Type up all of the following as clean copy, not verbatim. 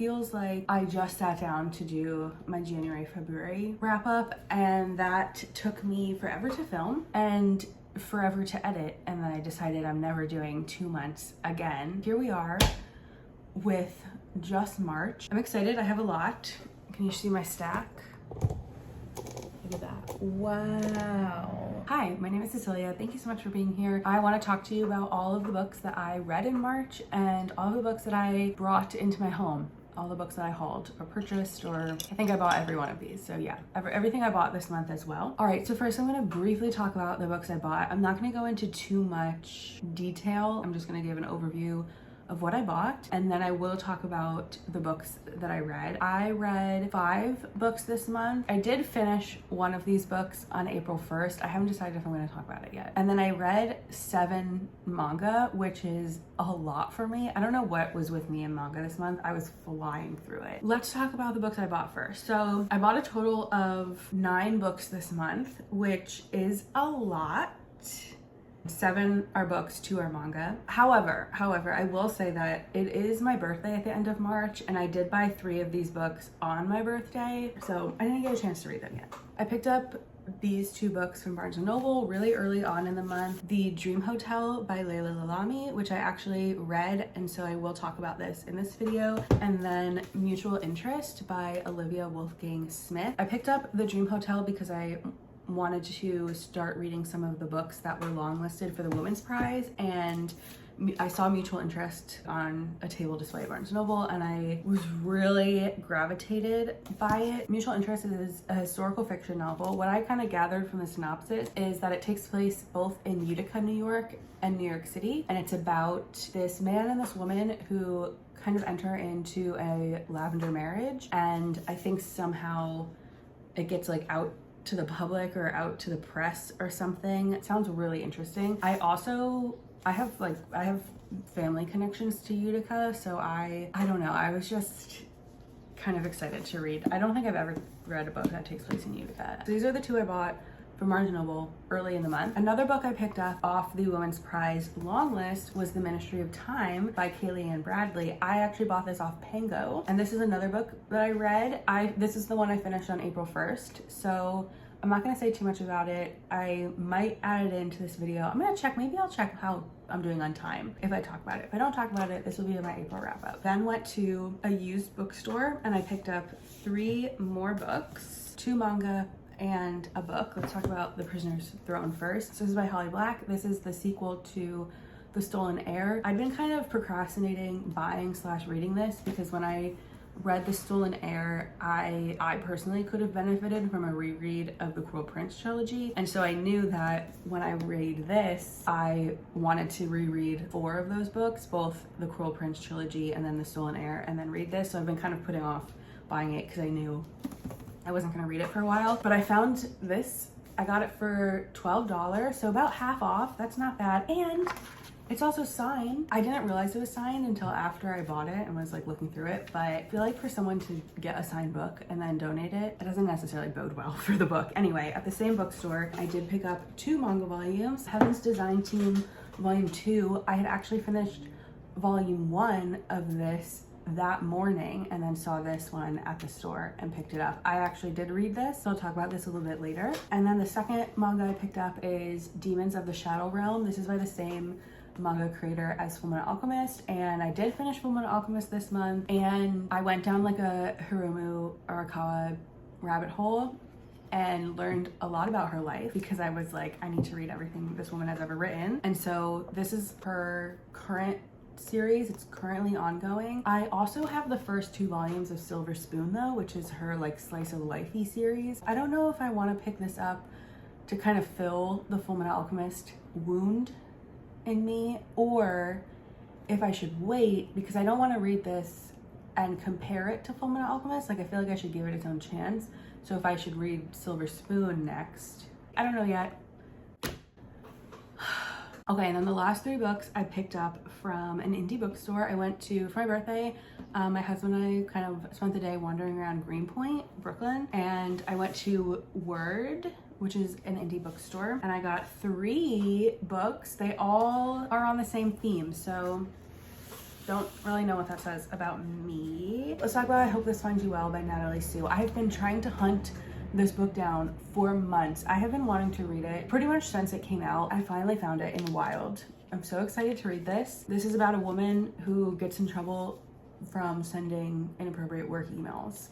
feels like I just sat down to do my January, February wrap up, and that took me forever to film and forever to edit, and then I decided I'm never doing 2 months again. Here we are with just March. I'm excited, I have a lot. Can you see my stack? Look at that. Wow. Hi, my name is Cecilia. Thank you so much for being here. I want to talk to you about all of the books that I read in March and all of the books that I brought into my home. All the books that I hauled or purchased, or I think I bought every one of these. So yeah, everything I bought this month as well. All right, so first I'm gonna briefly talk about the books I bought. I'm not gonna go into too much detail. I'm just gonna give an overview of what I bought, and then I will talk about the books that I read. I read 5 books this month. I did finish one of these books on April 1st. I haven't decided if I'm going to talk about it yet. And then I read 7 manga, which is a lot for me. I don't know what was with me in manga this month. I was flying through it. Let's talk about the books I bought first. So I bought a total of 9 books this month, which is a lot. 7 are books, 2 are manga. However, I will say that it is my birthday at the end of March, and I did buy 3 of these books on my birthday, so I didn't get a chance to read them yet. I picked up these 2 books from Barnes & Noble really early on in the month. The Dream Hotel by Laila Lalami, which I actually read, and so I will talk about this in this video. And then Mutual Interest by Olivia Wolfgang-Smith. I picked up the Dream Hotel because I wanted to start reading some of the books that were longlisted for the Women's Prize, and I saw Mutual Interest on a table display at Barnes & Noble, and I was really gravitated by it. Mutual Interest is a historical fiction novel. What I kind of gathered from the synopsis is that it takes place both in Utica, New York and New York City, and it's about this man and this woman who kind of enter into a lavender marriage, and I think somehow it gets like out to the public or out to the press or something. It sounds really interesting. I have family connections to Utica, so I don't know, I was just kind of excited to read. I don't think I've ever read a book that takes place in Utica. So these are the 2 I bought from Barnes & Noble early in the month. Another book I picked up off the Women's Prize long list was The Ministry of Time by Kaliane Bradley. I actually bought this off Pango, and this is another book that I read. This is the one I finished on April 1st, so I'm not gonna say too much about it. I might add it into this video. I'm gonna check, maybe I'll check how I'm doing on time if I talk about it. If I don't talk about it, this will be my April wrap up. Then went to a used bookstore and I picked up 3 more books, 2 manga and a book. Let's talk about The Prisoner's Throne first. So this is by Holly Black. This is the sequel to The Stolen Heir. I've been kind of procrastinating buying / reading this because when I read The Stolen Heir, I personally could have benefited from a reread of the Cruel Prince trilogy, and so I knew that when I read this, I wanted to reread 4 of those books, both the Cruel Prince trilogy and then The Stolen Heir, and then read this. So I've been kind of putting off buying it because I knew I wasn't gonna read it for a while. But I found this. I got it for $12, so about half off. That's not bad, and it's also signed. I didn't realize it was signed until after I bought it and was like looking through it, but I feel like for someone to get a signed book and then donate it, it doesn't necessarily bode well for the book. Anyway, at the same bookstore, I did pick up 2 manga volumes. Heaven's Design Team Volume 2. I had actually finished Volume 1 of this that morning and then saw this one at the store and picked it up. I actually did read this, so I'll talk about this a little bit later. And then the second manga I picked up is Demons of the Shadow Realm. This is by the same manga creator as Fullmetal Alchemist, and I did finish Fullmetal Alchemist this month, and I went down like a Hiromu Arakawa rabbit hole and learned a lot about her life because I was like, I need to read everything this woman has ever written. And so this is her current series. It's currently ongoing. I also have the first 2 volumes of Silver Spoon though, which is her like slice of lifey series. I don't know if I want to pick this up to kind of fill the Fullmetal Alchemist wound in me, or if I should wait because I don't want to read this and compare it to Fullmetal Alchemist. Like I feel like I should give it its own chance. So if I should read Silver Spoon next, I don't know yet. Okay, and then the last 3 books I picked up from an indie bookstore. I went to, for my birthday, my husband and I kind of spent the day wandering around Greenpoint, Brooklyn, and I went to Word, which is an indie bookstore, and I got 3 books. They all are on the same theme. So Don't really know what that says about me. Let's talk about I Hope This Finds You Well by Natalie Sue. I have been trying to hunt this book down for months. I have been wanting to read it pretty much since it came out. I finally found it in Weil. I'm so excited to read this. This is about a woman who gets in trouble from sending inappropriate work emails.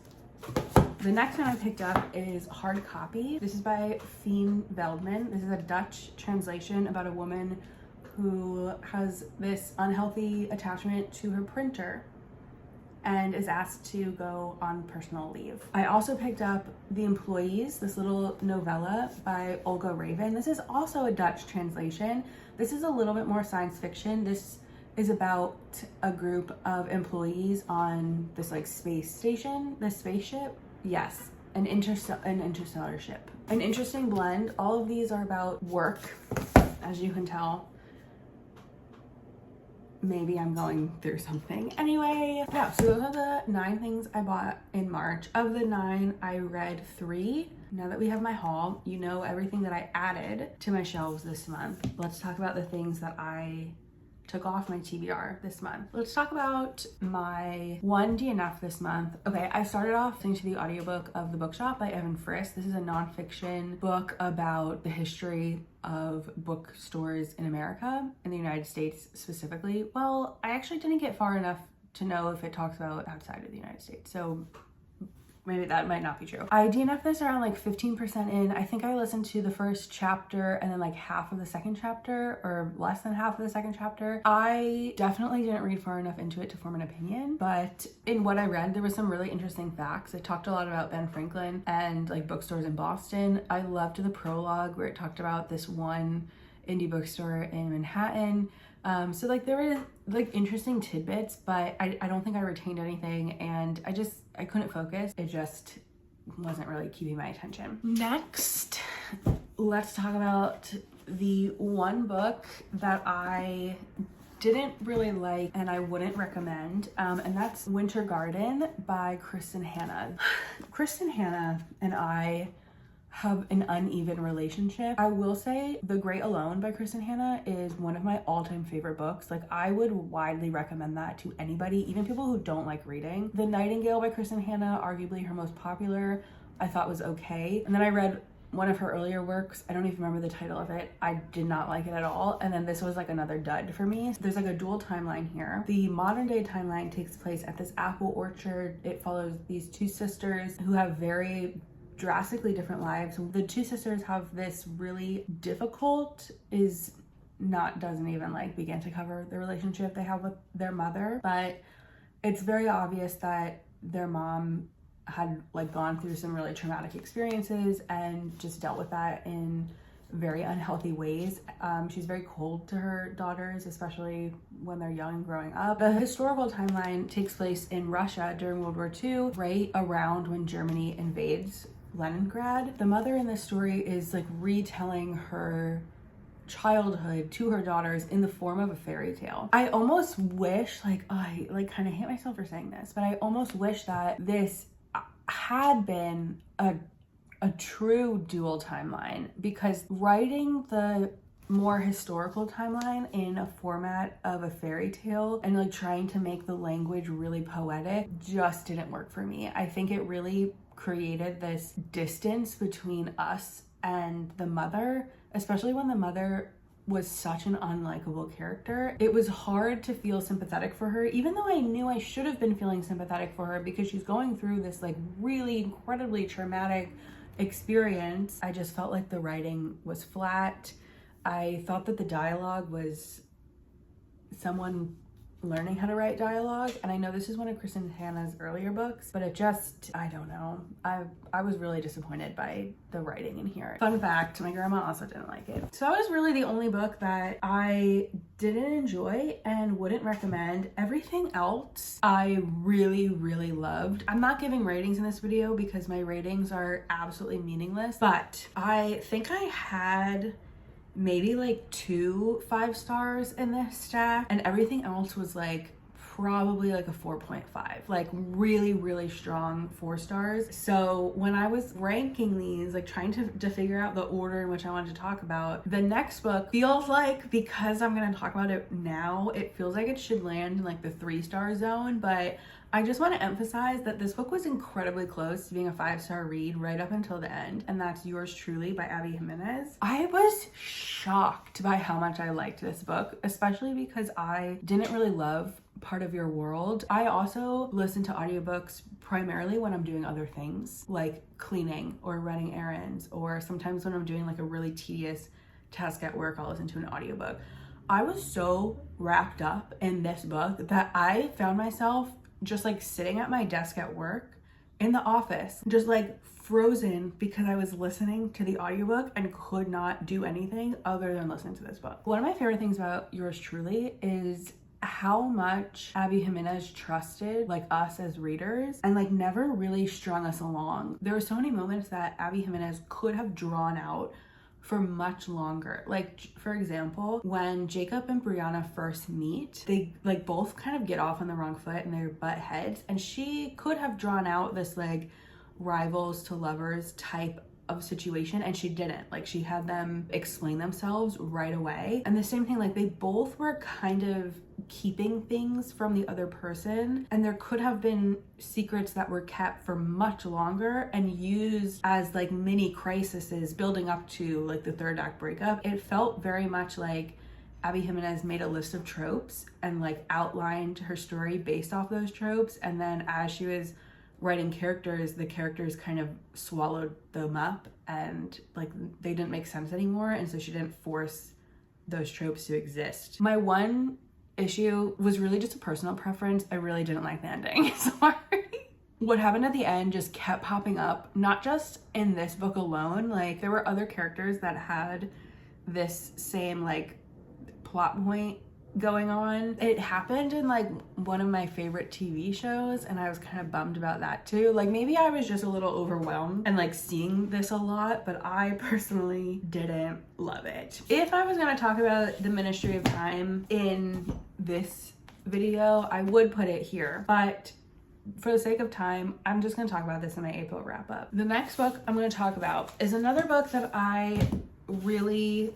The next one I picked up is Hard Copy. This is by Fien Veldman. This is a Dutch translation about a woman who has this unhealthy attachment to her printer and is asked to go on personal leave. I also picked up The Employees, this little novella by Olga Ravn. This is also a Dutch translation. This is a little bit more science fiction. This is about a group of employees on this like space station, this spaceship. Yes, an interstellar ship. An interesting blend. All of these are about work, as you can tell. Maybe I'm going through something. Anyway, yeah, so those are the 9 things I bought in March. Of the 9, I read 3. Now that we have my haul, you know everything that I added to my shelves this month. Let's talk about the things that I took off my TBR this month. Let's talk about my one DNF this month. Okay, I started off listening to the audiobook of The Bookshop by Evan Frist. This is a nonfiction book about the history of bookstores in America, in the United States specifically. Well, I actually didn't get far enough to know if it talks about outside of the United States, so maybe that might not be true. I DNF'd this around like 15% in. I think I listened to the first chapter and then like half of the second chapter, or less than half of the second chapter. I definitely didn't read far enough into it to form an opinion, but in what I read, there was some really interesting facts. It talked a lot about Ben Franklin and like bookstores in Boston. I loved the prologue where it talked about this one indie bookstore in Manhattan. So like there were like interesting tidbits, but I don't think I retained anything, and I couldn't focus. It just wasn't really keeping my attention. Next, let's talk about the one book that I didn't really like and I wouldn't recommend, and that's Winter Garden by Kristin Hannah. Kristin Hannah and I have an uneven relationship. I will say The Great Alone by Kristin Hannah is one of my all-time favorite books. Like, I would widely recommend that to anybody, even people who don't like reading. The Nightingale by Kristin Hannah, arguably her most popular, I thought was okay. And then I read one of her earlier works. I don't even remember the title of it. I did not like it at all. And then this was like another dud for me. There's like a dual timeline here. The modern day timeline takes place at this apple orchard. It follows these 2 sisters who have very drastically different lives. The 2 sisters have this really difficult, doesn't even like begin to cover the relationship they have with their mother, but it's very obvious that their mom had like gone through some really traumatic experiences and just dealt with that in very unhealthy ways. She's very cold to her daughters, especially when they're young and growing up. The historical timeline takes place in Russia during World War II, right around when Germany invades Leningrad. The mother in this story is like retelling her childhood to her daughters in the form of a fairy tale. I almost wish, I kind of hate myself for saying this, but I almost wish that this had been a true dual timeline, because writing the more historical timeline in a format of a fairy tale and like trying to make the language really poetic just didn't work for me. I think it really created this distance between us and the mother, especially when the mother was such an unlikable character. It was hard to feel sympathetic for her, even though I knew I should have been feeling sympathetic for her because she's going through this like really incredibly traumatic experience. I just felt like the writing was flat. I thought that the dialogue was someone learning how to write dialogue, and I know this is one of Kristin Hannah's earlier books, but it just, I don't know. I was really disappointed by the writing in here. Fun fact, my grandma also didn't like it. So that was really the only book that I didn't enjoy and wouldn't recommend. Everything else I really, really loved. I'm not giving ratings in this video because my ratings are absolutely meaningless, but I think I had maybe like 2 5 stars in this stack, and everything else was like probably like a 4.5, like really, really strong 4 stars. So when I was ranking these, like trying to figure out the order in which I wanted to talk about, the next book feels like, because I'm going to talk about it now, it feels like it should land in like the 3-star zone. But I just want to emphasize that this book was incredibly close to being a 5-star read right up until the end, and that's Yours Truly by Abby Jimenez. I was shocked by how much I liked this book, especially because I didn't really love Part of Your World. I also listen to audiobooks primarily when I'm doing other things, like cleaning or running errands, or sometimes when I'm doing like a really tedious task at work, I'll listen to an audiobook. I was so wrapped up in this book that I found myself just like sitting at my desk at work in the office, just like frozen because I was listening to the audiobook and could not do anything other than listen to this book. One of my favorite things about Yours Truly is how much Abby Jimenez trusted like us as readers and like never really strung us along. There were so many moments that Abby Jimenez could have drawn out for much longer. Like, for example, when Jacob and Brianna first meet, they like both kind of get off on the wrong foot and they butt heads, and she could have drawn out this like rivals to lovers type of situation, and she didn't. Like, she had them explain themselves right away. And the same thing, like they both were kind of keeping things from the other person, and there could have been secrets that were kept for much longer and used as like mini crises building up to like the 3rd act breakup. It felt very much like Abby Jimenez made a list of tropes and like outlined her story based off those tropes, and then as she was writing characters, the characters kind of swallowed them up and like they didn't make sense anymore, and so she didn't force those tropes to exist. My one issue was really just a personal preference. I really didn't like the ending. Sorry. What happened at the end just kept popping up, not just in this book alone. Like, there were other characters that had this same like plot point going on. It happened in like one of my favorite TV shows, and I was kind of bummed about that too. Like, maybe I was just a little overwhelmed and like seeing this a lot, but I personally didn't love it. If I was going to talk about the Ministry of Time in this video, I would put it here, but for the sake of time, I'm just going to talk about this in my April wrap up. The next book I'm going to talk about is another book that I really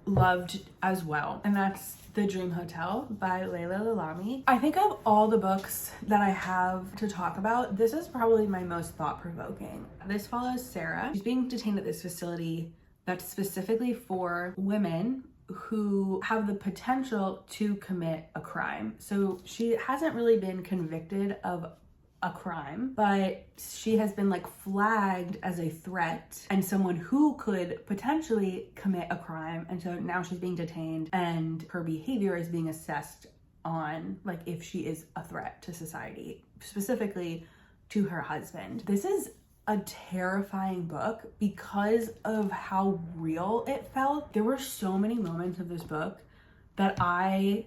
loved as well, and that's The Dream Hotel by Laila Lalami. I think of all the books that I have to talk about, this is probably my most thought-provoking. This follows Sarah. She's being detained at this facility that's specifically for women who have the potential to commit a crime. So she hasn't really been convicted of a crime, but she has been like flagged as a threat and someone who could potentially commit a crime, and so now she's being detained and her behavior is being assessed on like if she is a threat to society, specifically to her husband. This is a terrifying book because of how real it felt. There were so many moments of this book that I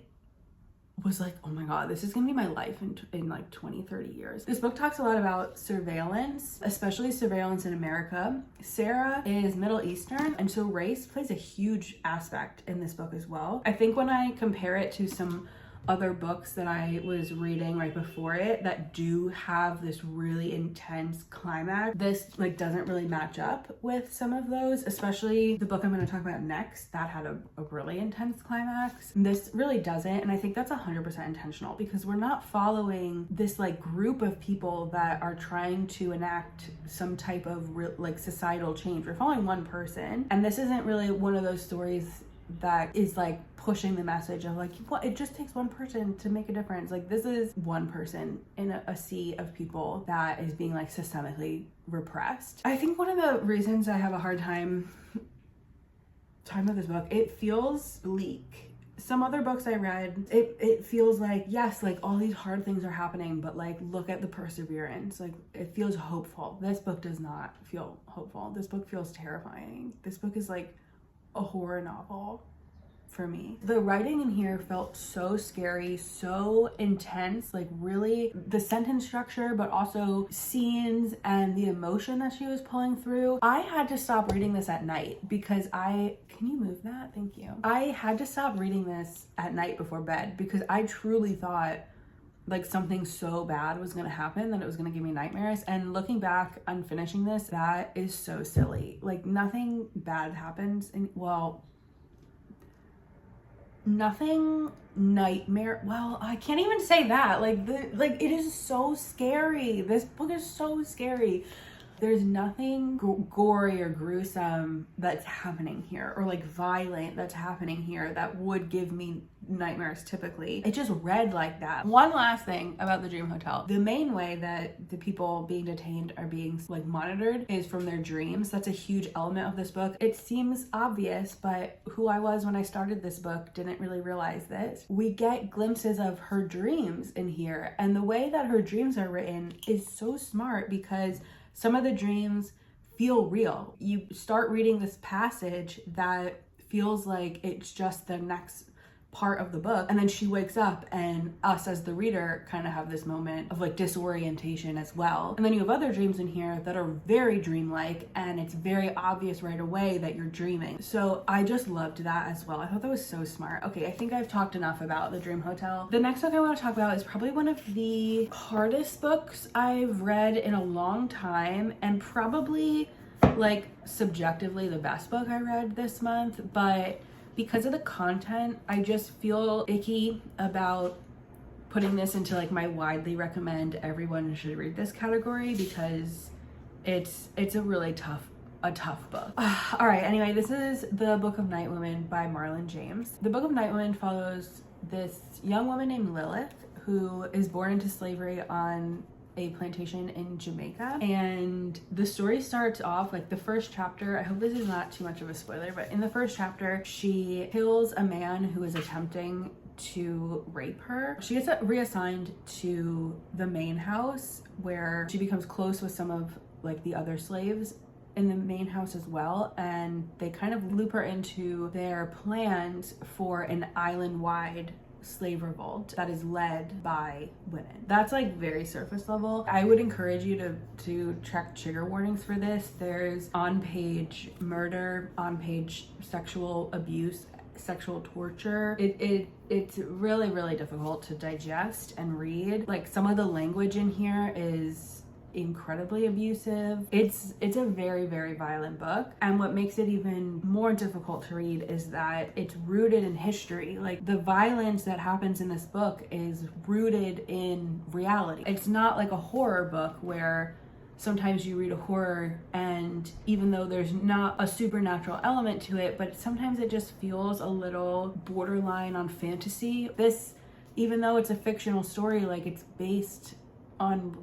was like, oh my god, this is gonna be my life in like 20-30 years. This book talks a lot about surveillance, especially surveillance in America. Sarah is Middle Eastern, and so race plays a huge aspect in this book as well. I think when I compare it to some other books that I was reading right before it that do have this really intense climax, this like doesn't really match up with some of those, especially the book I'm going to talk about next that had a really intense climax. This really doesn't, and I think that's 100% intentional because we're not following this like group of people that are trying to enact some type of like societal change. We're following one person, and this isn't really one of those stories that is like pushing the message of like, what, it just takes one person to make a difference. Like, this is one person in a sea of people that is being like systemically repressed. I think one of the reasons I have a hard time talking about this book, it feels bleak. Some other books I read, it feels like, yes, like all these hard things are happening, but like look at the perseverance. Like, it feels hopeful. This book does not feel hopeful. This book feels terrifying. This book is like a horror novel for me. The writing in here felt so scary, so intense, like really the sentence structure, but also scenes and the emotion that she was pulling through. I had to stop reading this at night because can you move that? Thank you. I had to stop reading this at night before bed because I truly thought like something so bad was gonna happen that it was gonna give me nightmares. And looking back on finishing this, that is so silly. Like nothing bad happens nothing nightmare, well, I can't even say that. Like it is so scary. This book is so scary. There's nothing gory or gruesome that's happening here, or like violent that's happening here that would give me nightmares typically. It just read like that. One last thing about the Dream Hotel. The main way that the people being detained are being like monitored is from their dreams. That's a huge element of this book. It seems obvious, but who I was when I started this book didn't really realize this. We get glimpses of her dreams in here, and the way that her dreams are written is so smart because some of the dreams feel real. You start reading this passage that feels like it's just the next part of the book, and then she wakes up, and us as the reader kind of have this moment of like disorientation as well. And then you have other dreams in here that are very dreamlike, and it's very obvious right away that you're dreaming. So I just loved that as well. I thought that was so smart. Okay, I think I've talked enough about the Dream Hotel. The next book I want to talk about is probably one of the hardest books I've read in a long time, and probably like subjectively the best book I read this month, but because of the content, I just feel icky about putting this into like my widely recommend everyone should read this category, because it's a really tough book. All right, anyway, this is The Book of Night Women by Marlon James. The Book of Night Women follows this young woman named Lilith who is born into slavery on a plantation in Jamaica, and the story starts off like the first chapter. I hope this is not too much of a spoiler, but in the first chapter she kills a man who is attempting to rape her. She gets reassigned to the main house, where she becomes close with some of like the other slaves in the main house as well, and they kind of loop her into their plans for an island-wide slave revolt that is led by women. That's like very surface level. I would encourage you to check trigger warnings for this. There's on-page murder, on-page sexual abuse, sexual torture. It's really, really difficult to digest and read. Like some of the language in here is incredibly abusive. It's a very, very violent book, and what makes it even more difficult to read is that it's rooted in history. Like the violence that happens in this book is rooted in reality. It's not like a horror book where sometimes you read a horror and even though there's not a supernatural element to it, but sometimes it just feels a little borderline on fantasy. This, even though it's a fictional story, like it's based on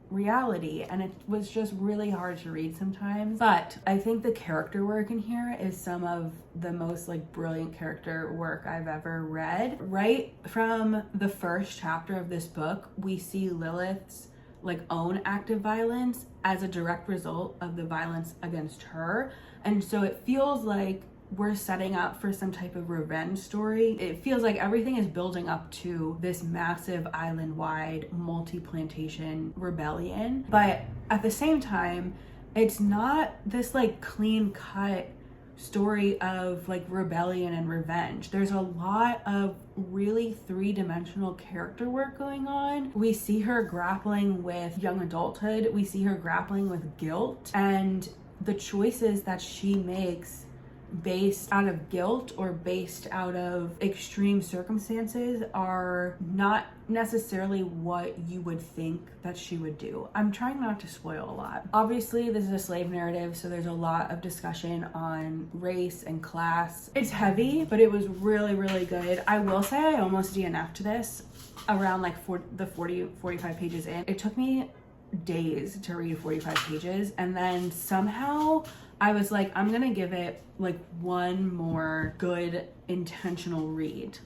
reality, and it was just really hard to read sometimes. But I think the character work in here is some of the most like brilliant character work I've ever read. Right from the first chapter of this book, we see Lilith's like own active violence as a direct result of the violence against her, and so it feels like we're setting up for some type of revenge story. It feels like everything is building up to this massive island-wide multi-plantation rebellion, but at the same time it's not this like clean-cut story of like rebellion and revenge. There's a lot of really three-dimensional character work going on. We see her grappling with young adulthood, we see her grappling with guilt, and the choices that she makes based out of guilt or based out of extreme circumstances are not necessarily what you would think that she would do. I'm trying not to spoil a lot. Obviously, this is a slave narrative, so there's a lot of discussion on race and class. It's heavy, but it was really, really good. I will say I almost DNF'd this around like 45 pages in. It took me days to read 45 pages, and then somehow I was like, I'm gonna give it like one more good intentional read,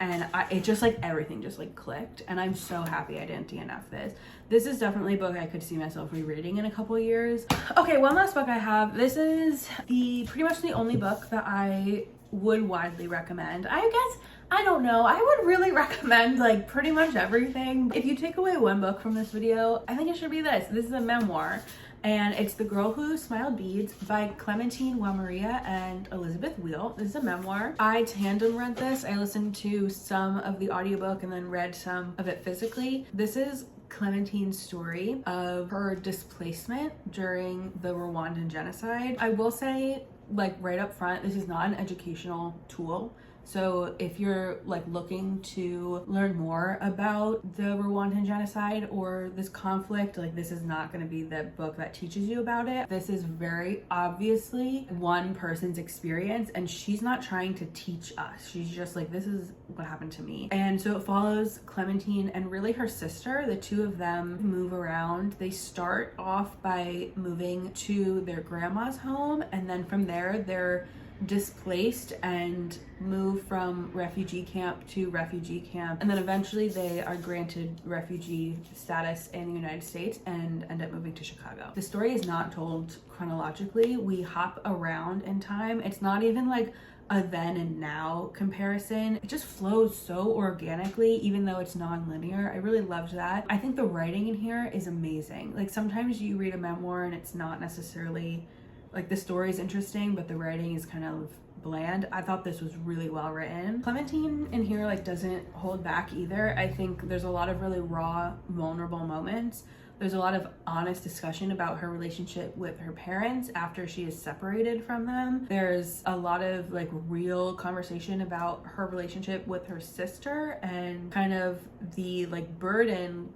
and it just like everything just like clicked, and I'm so happy I didn't DNF this. This is definitely a book I could see myself rereading in a couple years. Okay, one last book I have. This is pretty much the only book that I would widely recommend. I guess, I don't know, I would really recommend like pretty much everything. If you take away one book from this video, I think it should be this. This is a memoir, and it's The Girl Who Smiled Beads by Clemantine, Wamariya, and Elizabeth Weil. This is a memoir. I tandem read this. I listened to some of the audiobook and then read some of it physically. This is Clemantine's story of her displacement during the Rwandan genocide. I will say, like, right up front, this is not an educational tool. So if you're like looking to learn more about the Rwandan genocide or this conflict, like, this is not going to be the book that teaches you about it. This is very obviously one person's experience, and she's not trying to teach us. She's just like, this is what happened to me. And so it follows Clemantine and really her sister. The two of them move around. They start off by moving to their grandma's home, and then from there they're displaced and move from refugee camp to refugee camp, and then eventually they are granted refugee status in the United States and end up moving to Chicago. The story is not told chronologically. We hop around in time. It's not even like a then and now comparison. It just flows so organically, even though it's non-linear. I really loved that. I think the writing in here is amazing. Like, sometimes you read a memoir and it's not necessarily like, the story is interesting, but the writing is kind of bland. I thought this was really well written. Clemantine in here, like, doesn't hold back either. I think there's a lot of really raw, vulnerable moments. There's a lot of honest discussion about her relationship with her parents after she is separated from them. There's a lot of like real conversation about her relationship with her sister and kind of the like burden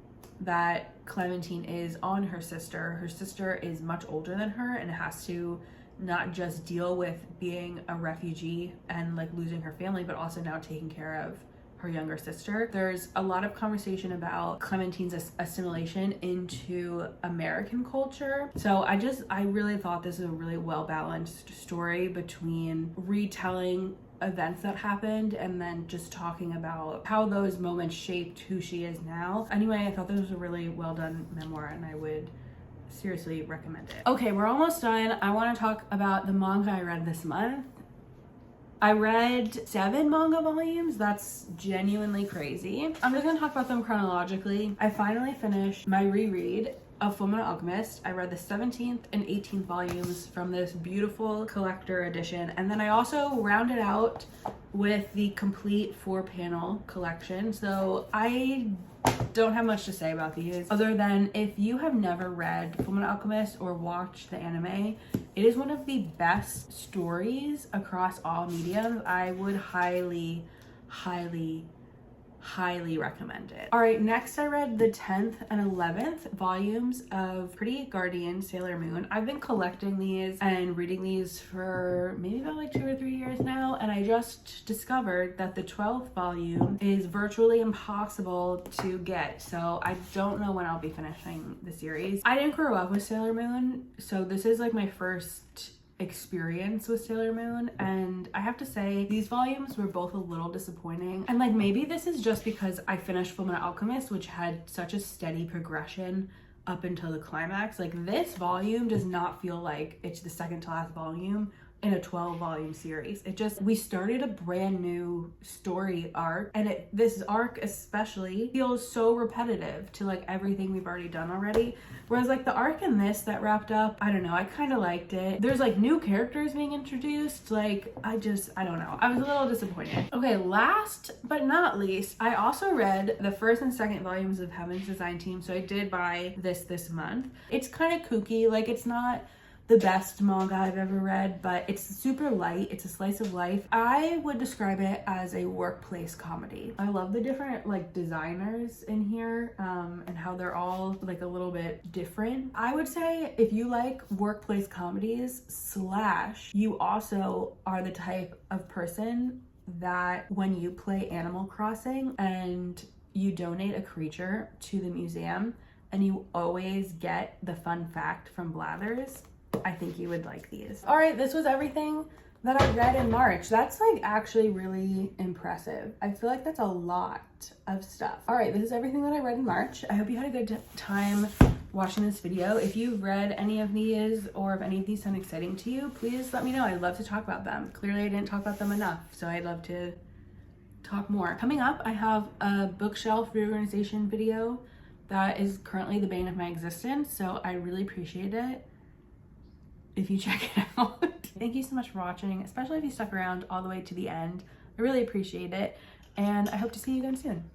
that Clemantine is on her sister. Her sister is much older than her and has to not just deal with being a refugee and like losing her family, but also now taking care of her younger sister. There's a lot of conversation about Clemantine's assimilation into American culture. So I really thought this is a really well-balanced story between retelling events that happened and then just talking about how those moments shaped who she is now. Anyway, I thought this was a really well done memoir and I would seriously recommend it. Okay, we're almost done. I want to talk about the manga I read this month. I read 7 manga volumes. That's genuinely crazy. I'm just gonna talk about them chronologically. I finally finished my reread of Fullmetal Alchemist. I read the 17th and 18th volumes from this beautiful collector edition, and then I also rounded out with the complete 4-panel collection. So I don't have much to say about these other than if you have never read Fullmetal Alchemist or watched the anime, it is one of the best stories across all mediums. I would highly recommend it. All right, next I read the 10th and 11th volumes of Pretty Guardian Sailor Moon. I've been collecting these and reading these for maybe about like 2 or 3 years now, and I just discovered that the 12th volume is virtually impossible to get, so I don't know when I'll be finishing the series. I didn't grow up with Sailor Moon, so this is like my first experience with Sailor Moon, and I have to say these volumes were both a little disappointing, and like maybe this is just because I finished Fullmetal Alchemist, which had such a steady progression up until the climax. Like, this volume does not feel like it's the second to last volume in a 12-volume series. It just, we started a brand new story arc, and this arc especially feels so repetitive to like everything we've already done already. Whereas like the arc in this that wrapped up, I don't know, I kind of liked it. There's like new characters being introduced. Like, I don't know. I was a little disappointed. Okay, last but not least, I also read the 1st and 2nd volumes of Heaven's Design Team. So I did buy this month. It's kind of kooky. Like, it's not the best manga I've ever read, but it's super light. It's a slice of life. I would describe it as a workplace comedy. I love the different like designers in here and how they're all like a little bit different. I would say if you like workplace comedies / you also are the type of person that when you play Animal Crossing and you donate a creature to the museum and you always get the fun fact from Blathers, I think you would like these. All right, this was everything that I read in March. That's like actually really impressive. I feel like that's a lot of stuff. All right, this is everything that I read in March. I hope you had a good time watching this video. If you've read any of these or if any of these sound exciting to you, please let me know. I'd love to talk about them. Clearly I didn't talk about them enough, so I'd love to talk more. Coming up, I have a bookshelf reorganization video That is currently the bane of my existence, so I really appreciate it if you check it out. Thank you so much for watching, especially if you stuck around all the way to the end. I really appreciate it, and I hope to see you again soon.